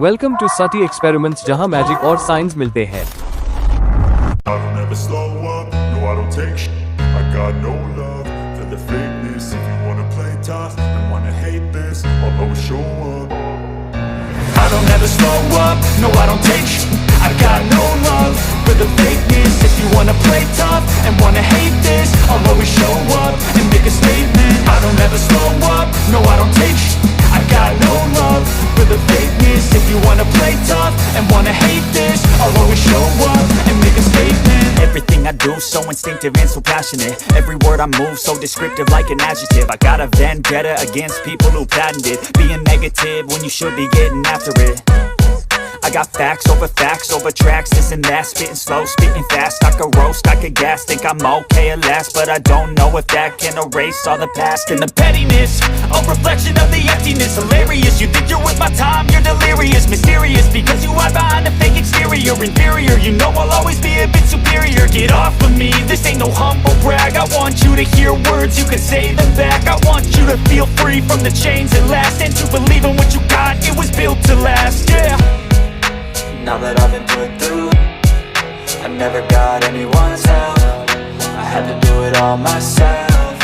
Welcome to Sati experiments, जहां magic और science मिलते हैं। I don't ever slow up, no I don't take shit. I got no love for the fakeness. If you wanna play tough and wanna hate this, I'll always show up. I don't ever slow up, no I don't take shit. I got no love for the fakeness. If you wanna play tough and wanna hate this, I'll always show up and make a statement. I don't ever slow up, no I don't take shit. I got no love for the fakeness. If you wanna play tough and wanna hate this, I'll always show up and make a statement. Everything I do so instinctive and so passionate. Every word I move so descriptive like an adjective. I got a vendetta against people who patented being negative when you should be getting after it. I got facts over tracks, this and that, spitting slow, spitting fast. I could roast, I could gas, think I'm okay at last, but I don't know if that can erase all the past. And the pettiness, a reflection of the emptiness. Hilarious, you think you're worth my time, you're delirious. Mysterious, because you hide behind a fake exterior. Inferior, you know I'll always be a bit superior. Get off of me, this ain't no humble brag. I want you to hear words, you can say them back. I want you to feel free from the chains that last, and to believe in what you got, it was built to last, yeah. Now that I've been put through, I never got anyone's help. I had to do it all myself.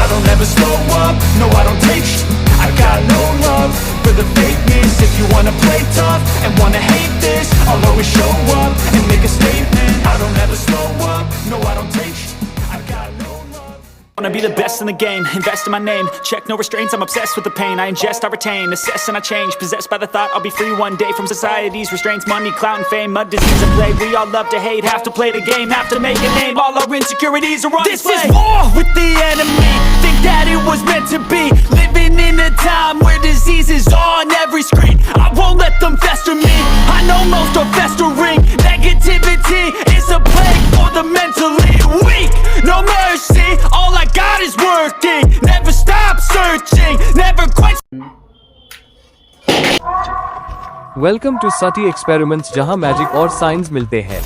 I don't ever slow up, no I don't take shit. I got no love for the fakeness. If you wanna play tough and wanna hate this, I'll always show up and make a statement. I don't ever slow up, no I don't take shit. I got no love. Wanna be the best in the game, invest in my name. Check no restraints, I'm obsessed with the pain. I ingest, I retain, assess and I change. Possessed by the thought I'll be free one day from society's restraints. Money, clout and fame, mud, disease and plague. We all love to hate, have to play the game, have to make a name. All our insecurities are on display. This is war with the enemy. Think that it was meant to be. Living in a time where disease is on every screen. I won't let them fester me. I know most are festering. Negativity is a plague for the mentally weak. No mercy, all I got is working. Never stop searching, never quit. Welcome to Sati experiments, जहां magic और science मिलते हैं।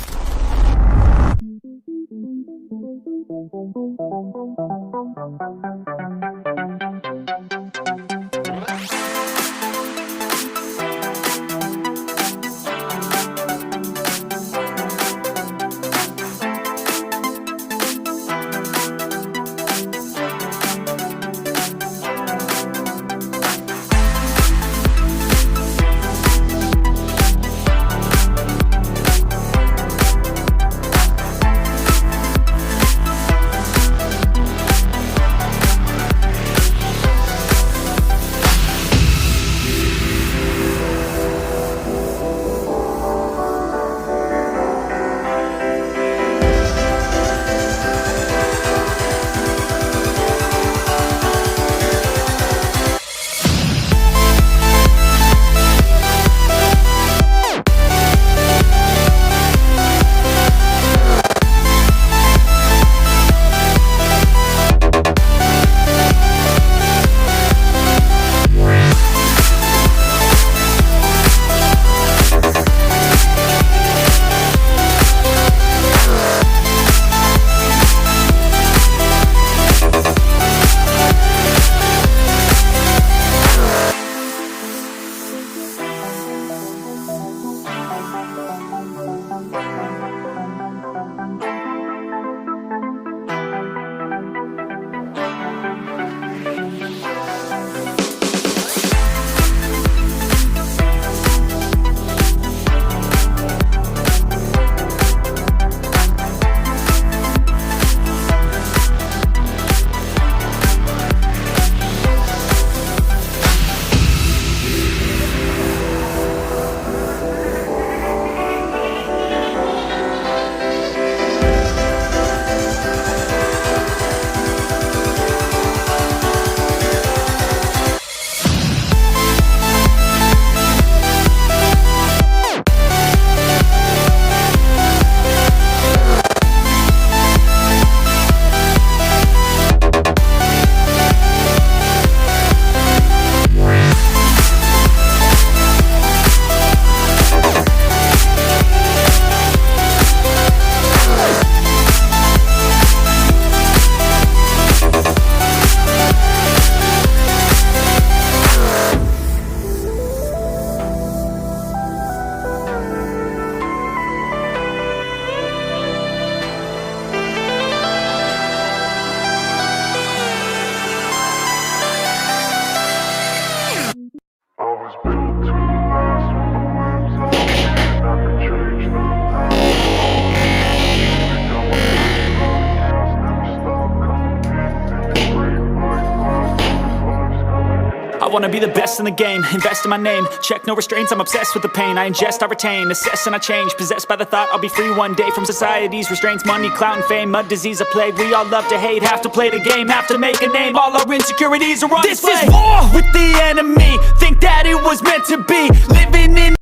wanna be the best in the game, invest in my name, check no restraints, I'm obsessed with the pain. I ingest, I retain, assess and I change, possessed by the thought I'll be free one day from society's restraints. Money, clout and fame, a disease, a plague. We all love to hate, have to play the game, have to make a name. All our insecurities are on display. This is war with the enemy, think that it was meant to be. Living in